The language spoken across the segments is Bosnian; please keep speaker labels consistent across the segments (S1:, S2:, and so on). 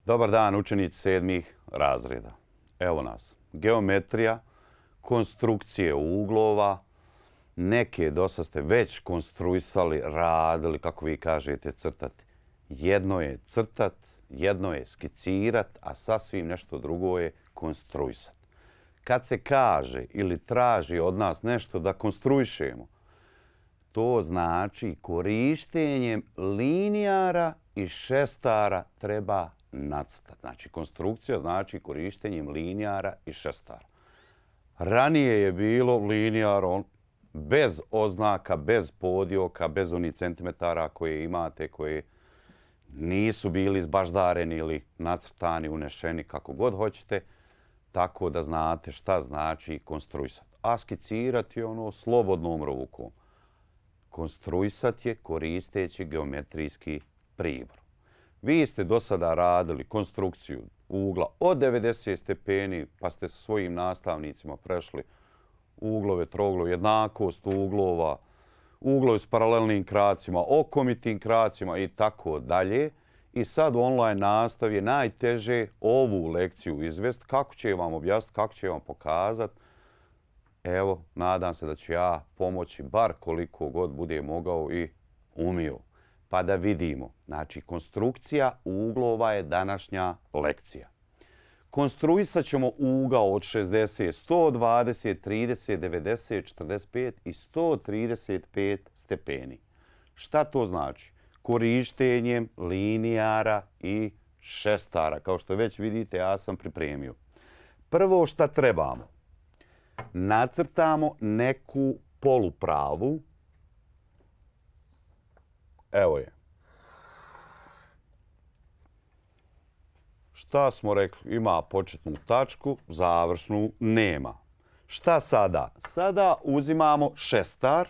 S1: Dobar dan, učenici 7. razreda. Evo nas. Geometrija, konstrukcije uglova, neke dosta ste već konstruisali, radili, kako vi kažete, crtati. Jedno je crtat, jedno je skicirat, a sasvim nešto drugo je konstruisat. Kad se kaže ili traži od nas nešto da konstruišemo, to znači korištenjem linijara i šestara treba nacrtati. Znači, konstrukcija znači korištenjem linijara i šestara. Ranije je bilo linijar bez oznaka, bez podioka, bez onih centimetara koje imate, koje nisu bili izbaždareni ili nacrtani, unešeni, kako god hoćete, tako da znate šta znači konstruisati. A skicirati je slobodnom rukom. Konstruisat je koristeći geometrijski pribor. Vi ste do sada radili konstrukciju ugla od 90 stepeni, pa ste sa svojim nastavnicima prešli uglove, troglove, jednakost uglova, uglovi s paralelnim kracima, okomitim kracima i tako dalje. I sad u online nastavi je najteže ovu lekciju izvesti. Kako će vam objasniti, kako će vam pokazati. Evo, nadam se da ću ja pomoći bar koliko god bude mogao i umio. Pa da vidimo. Znači, konstrukcija uglova je današnja lekcija. Konstruisat ćemo ugao od 60, 120, 30, 90, 45 i 135 stepeni. Šta to znači? Korištenjem linijara i šestara. Kao što već vidite, ja sam pripremio. Prvo šta trebamo? Nacrtamo neku polupravu. Evo je. Šta smo rekli? Ima početnu tačku, završnu nema. Šta sada? Sada uzimamo šestar.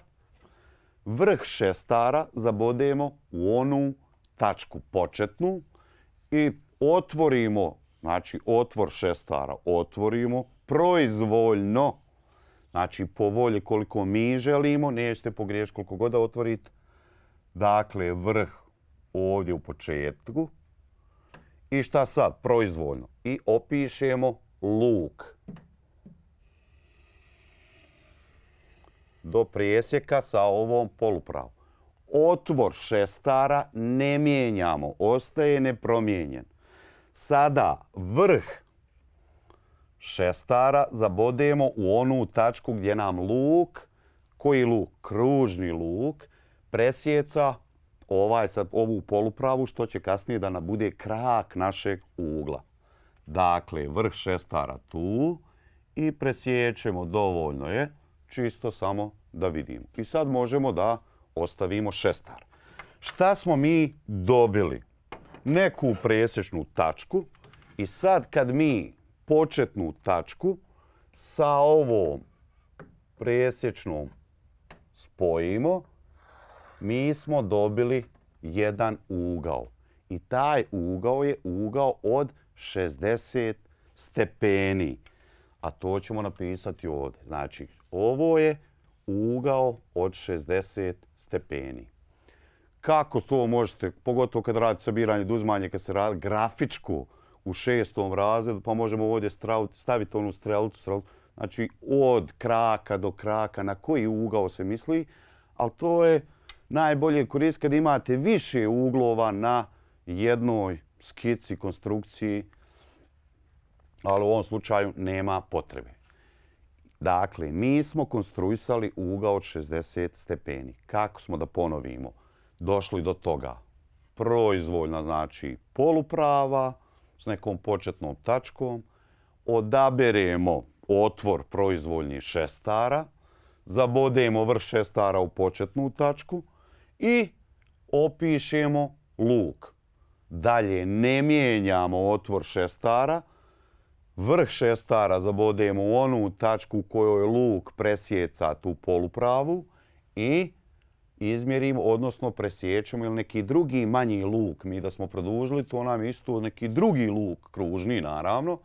S1: Vrh šestara zabodemo u onu tačku početnu i otvorimo, znači otvor šestara otvorimo proizvoljno. Znači po volji koliko mi želimo, nećete pogriješiti koliko god da otvorite. Dakle, vrh ovdje u početku. I šta sad? Proizvoljno. I opišemo luk. Do presjeka sa ovom polupravom. Otvor šestara ne mijenjamo, ostaje nepromijenjen. Sada vrh šestara zabodemo u onu tačku gdje nam luk, koji luk? Kružni luk, presjeca ovu polupravu, što će kasnije da nam bude krak našeg ugla. Dakle, vrh šestara tu i presjećemo, dovoljno je, čisto samo da vidimo. I sad možemo da ostavimo šestar. Šta smo mi dobili? Neku presječnu tačku i sad kad mi početnu tačku sa ovom presječnom spojimo, mi smo dobili jedan ugao. I taj ugao je ugao od 60 stepeni. A to ćemo napisati ovdje. Znači, ovo je ugao od 60 stepeni. Kako to možete, pogotovo kad radite sabiranje i oduzimanje, kad se radi grafičko u 6. razredu, pa možemo ovdje staviti onu strelicu. Znači, od kraka do kraka, na koji ugao se misli, ali to je najbolje koristiti kad imate više uglova na jednoj skici, konstrukciji, ali u ovom slučaju nema potrebe. Dakle, mi smo konstruisali ugao od 60 stepeni. Kako smo da ponovimo? Došli do toga. Proizvoljna znači poluprava s nekom početnom tačkom. Odaberemo otvor proizvoljni šestara. Zabodemo vrh šestara u početnu tačku i opišemo luk. Dalje ne mijenjamo otvor šestara. Vrh šestara zabodemo u onu tačku u kojoj luk presjeca tu polupravu i izmjerimo, odnosno presjećemo ili neki drugi manji luk. Mi da smo produžili, to nam je isto neki drugi luk, kružni naravno,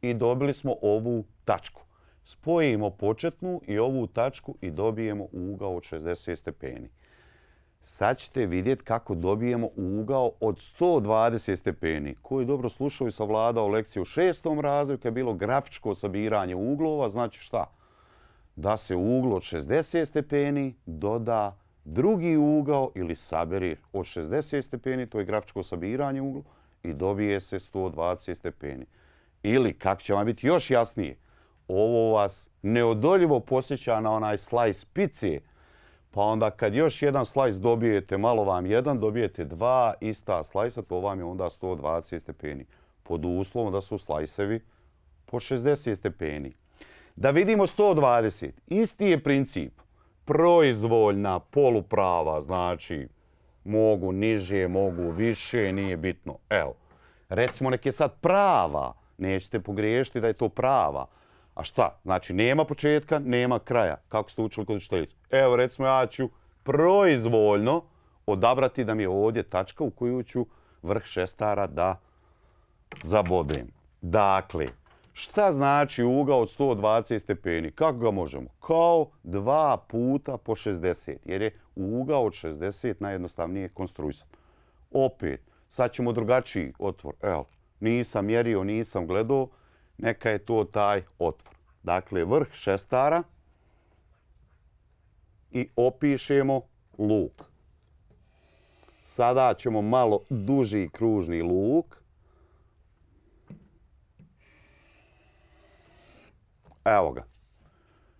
S1: i dobili smo ovu tačku. Spojimo početnu i ovu tačku i dobijemo ugao od 60 stepeni. Sad ćete vidjeti kako dobijemo ugao od 120 stepeni. Ko je dobro slušao i savladao lekciju u 6. razredu, kad je bilo grafičko sabiranje uglova, znači šta? Da se uglo od 60 stepeni doda drugi ugao ili saberi od 60 stepeni, to je grafičko sabiranje ugla, i dobije se 120 stepeni. Ili, kako će vam biti još jasnije, ovo vas neodoljivo posjeća na onaj slajs pice, pa onda kad još jedan slajs dobijete, malo vam jedan, dobijete dva ista slajsa, to vam je onda 120 stepeni. Pod uslovom da su slajsevi po 60 stepeni. Da vidimo 120, isti je princip. Proizvoljna poluprava, znači mogu niže, mogu više, nije bitno. Evo, recimo nek je sad prava, nećete pogriješiti da je to prava. A šta? Znači nema početka, nema kraja. Kako ste učili kod učiteljice? Evo recimo ja ću proizvoljno odabrati da mi je ovdje tačka u koju ću vrh šestara da zabodem. Dakle, šta znači ugao od 120 stepeni? Kako ga možemo? Kao 2 puta po 60, jer je ugao od 60 najjednostavnije konstruisan. Opet, sad ćemo drugačiji otvor. Evo, nisam mjerio, nisam gledao, neka je to taj otvor. Dakle, vrh šestara i opišemo luk. Sada ćemo malo duži kružni luk. Evo ga.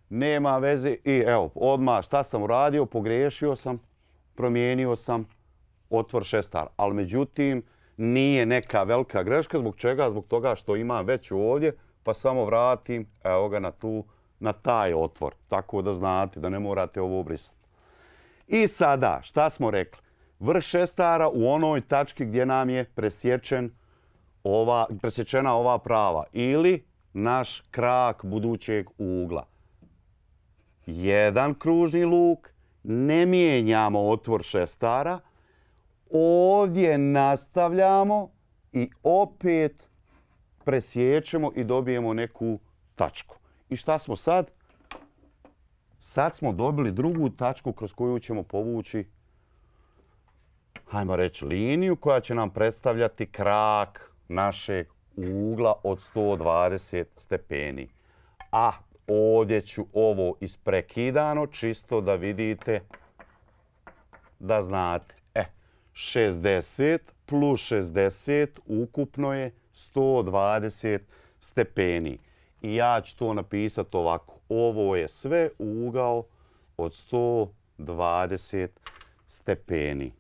S1: Nema veze i evo, odmah šta sam uradio, pogriješio sam, promijenio sam otvor šestara. Ali međutim, nije neka velika greška. Zbog čega? Zbog toga što imam već ovdje, pa samo vratim, evo ga, na taj otvor. Tako da znate, da ne morate ovo obrisati. I sada, šta smo rekli? Vrh šestara u onoj tački gdje nam je presječena ova prava ili naš krak budućeg ugla. Jedan kružni luk, ne mijenjamo otvor šestara, ovdje nastavljamo i opet presjećemo i dobijemo neku tačku. I šta smo sad? Sad smo dobili drugu tačku kroz koju ćemo povući, hajmo reći, liniju koja će nam predstavljati krak našeg ugla od 120 stepeni. A ovdje ću ovo isprekidano, čisto da vidite, da znate. 60 plus 60 ukupno je 120 stepeni. I ja ću to napisati ovako. Ovo je sve ugao od 120 stepeni.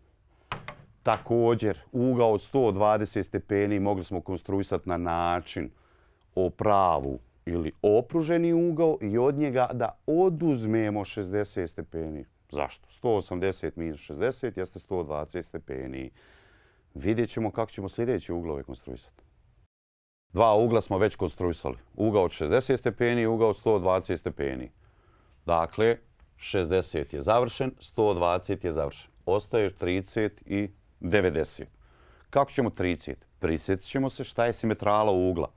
S1: Također, ugao od 120 stepeni mogli smo konstruisati na način pravu ili opruženi ugao i od njega da oduzmemo 60 stepeni. Zašto? 180 minus 60 jeste 120 stepeni. Vidjet ćemo kako ćemo sljedeće uglove konstruisati. Dva ugla smo već konstruisali. Ugao od 60 stepeni i ugao od 120 stepeni. Dakle, 60 je završen, 120 je završen. Ostaje 30 i 90. Kako ćemo 30? Prisjetit ćemo se šta je simetrala ugla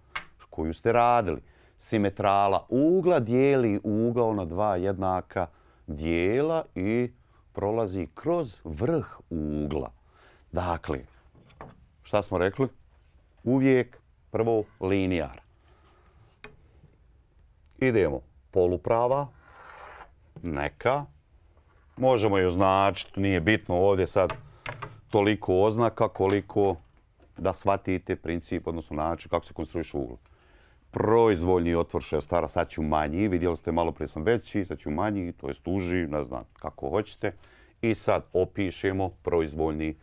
S1: koju ste radili. Simetrala ugla dijeli ugao na dva jednaka dijela i prolazi kroz vrh ugla. Dakle, šta smo rekli? Uvijek prvo linijar. Idemo poluprava, neka. Možemo je označiti, nije bitno ovdje sad toliko oznaka koliko da shvatite princip, odnosno način kako se konstruiše uglo. Proizvoljni otvor šestara, sad ću manji, vidjeli ste malo prije sam veći, sad ću manji, to jest uži, ne znam kako hoćete. I sad opišemo proizvoljni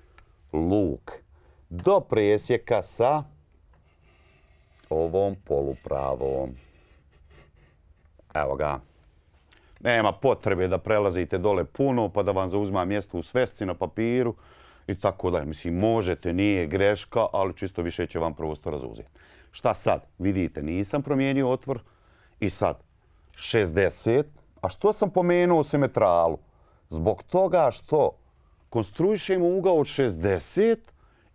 S1: luk do presjeka sa ovom polupravom. Evo ga. Nema potrebe da prelazite dole puno pa da vam zauzma mjesto u svesci na papiru i tako dalje. Mislim, možete, nije greška, ali čisto više će vam prostora zauzeti. Šta sad? Vidite, nisam promijenio otvor i sad 60. A što sam pomenuo simetralu? Zbog toga što konstruišemo ugao od 60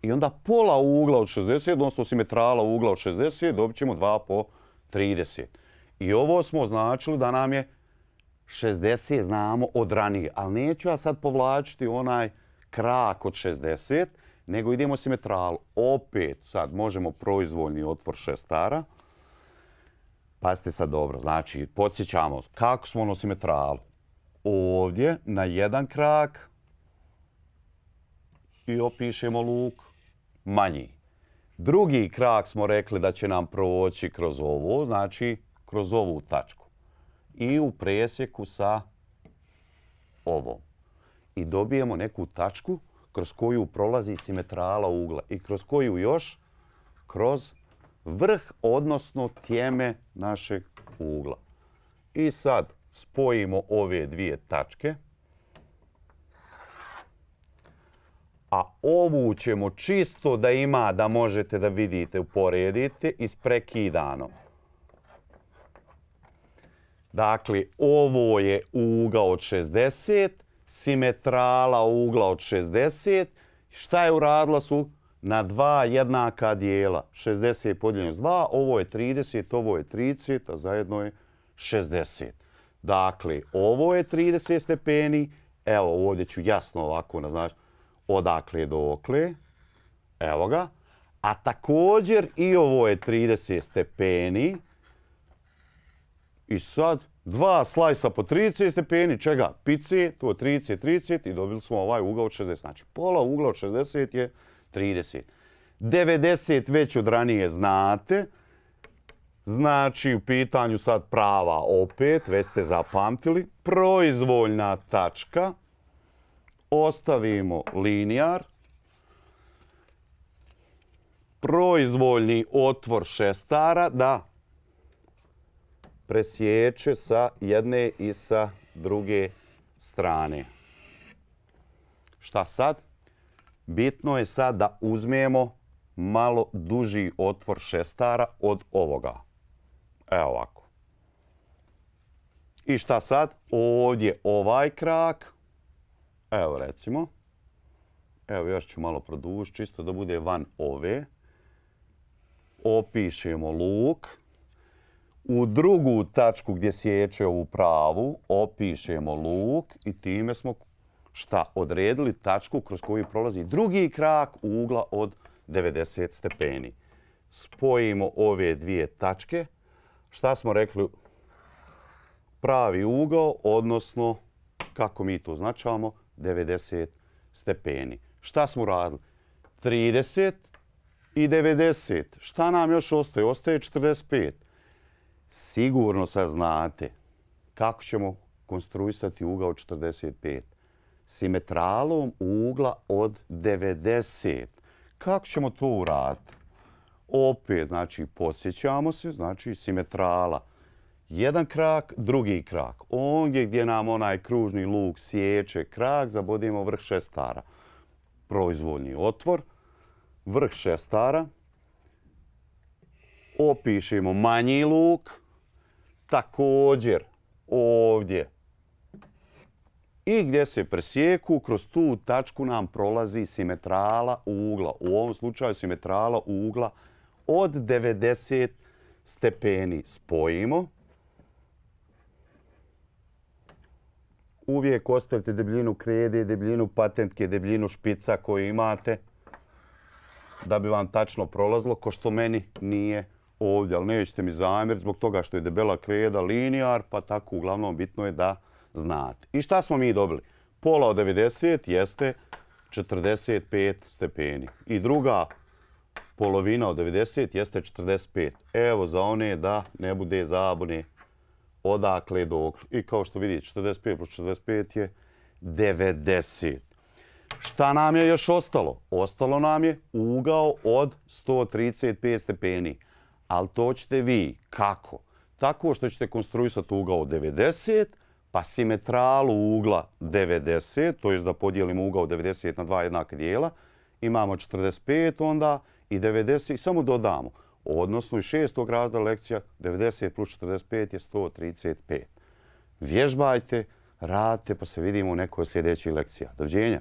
S1: i onda pola ugla od 60, odnosno simetrala ugla od 60, dobit ćemo 2 po 30. I ovo smo označili da nam je 60 znamo od ranije, ali neću ja sad povlačiti onaj krak od 60, nego idemo simetralu. Opet sad možemo proizvoljni otvor šestara. Pazite sad dobro, znači podsjećamo kako smo ono simetralu. Ovdje na jedan krak i opišemo luk manji. Drugi krak smo rekli da će nam proći kroz ovo, znači kroz ovu tačku. I u presjeku sa ovom. I dobijemo neku tačku kroz koju prolazi simetrala ugla. I kroz koju još? Kroz vrh, odnosno tjeme našeg ugla. I sad spojimo ove dvije tačke. A ovu ćemo čisto da ima, da možete da vidite, uporedite, isprekidano. Dakle, ovo je ugao od 60, simetrala ugla od 60. Šta je uradila su? Na dva jednaka dijela. 60 podijeljeno s 2, ovo je 30, ovo je 30, a zajedno je 60. Dakle, ovo je 30 stepeni. Evo, ovdje ću jasno ovako naznačiti odakle do okle. Evo ga. A također i ovo je 30 stepeni. I sad dva slajsa po 30 stepeni, čega? Pice, to je 30 i dobili smo ovaj ugao od 60. Znači, pola ugla od 60 je 30. 90 već od ranije znate. Znači, u pitanju sad prava opet, već ste zapamtili. Proizvoljna tačka. Ostavimo linijar. Proizvoljni otvor šestara da presječe sa jedne i sa druge strane. Šta sad? Bitno je sad da uzmemo malo duži otvor šestara od ovoga. Evo ovako. I šta sad? Ovdje ovaj krak. Evo recimo. Evo još ću malo produžiti, čisto da bude van ove. Opišemo luk. U drugu tačku gdje sječe ovu pravu opišemo luk i time smo šta? Odredili tačku kroz koju prolazi drugi krak ugla od 90 stepeni. Spojimo ove dvije tačke. Šta smo rekli? Pravi ugao, odnosno, kako mi to označavamo, 90 stepeni. Šta smo radili? 30 i 90. Šta nam još ostaje? Ostaje 45. Sigurno sad znate kako ćemo konstruisati ugao 45. Simetralom ugla od 90. Kako ćemo to uraditi? Opet, znači, podsjećamo se, znači, simetrala. Jedan krak, drugi krak. Ondje gdje nam onaj kružni luk sječe krak, zabodimo vrh šestara. Proizvoljni otvor, vrh šestara. Opišemo manji luk. Također ovdje. I gdje se presjeku, kroz tu tačku nam prolazi simetrala ugla. U ovom slučaju simetrala ugla od 90 stepeni. Spojimo. Uvijek ostavite debljinu krede, debljinu patentke, debljinu špica koju imate da bi vam tačno prolazilo, ko što meni nije ovdje. Ali nećete mi zamjeriti zbog toga što je debela kreda, linijar, pa tako uglavnom bitno je da znate. I šta smo mi dobili? Pola od 90 jeste 45 stepeni. I druga polovina od 90 jeste 45. Evo za one da ne bude zabune odakle dokle. I kao što vidite, 45 plus 45 je 90. Šta nam je još ostalo? Ostalo nam je ugao od 135 stepeni. Ali to ćete vi. Kako? Tako što ćete konstruisati ugao od 90, pa simetralu ugla 90, to je da podijelimo ugao 90 na dva jednaka dijela. Imamo 45 onda i 90 i samo dodamo. Odnosno iz 6. razreda lekcija 90 plus 45 je 135. Vježbajte, radite pa se vidimo u nekoj sljedećoj lekcija. Doviđenja.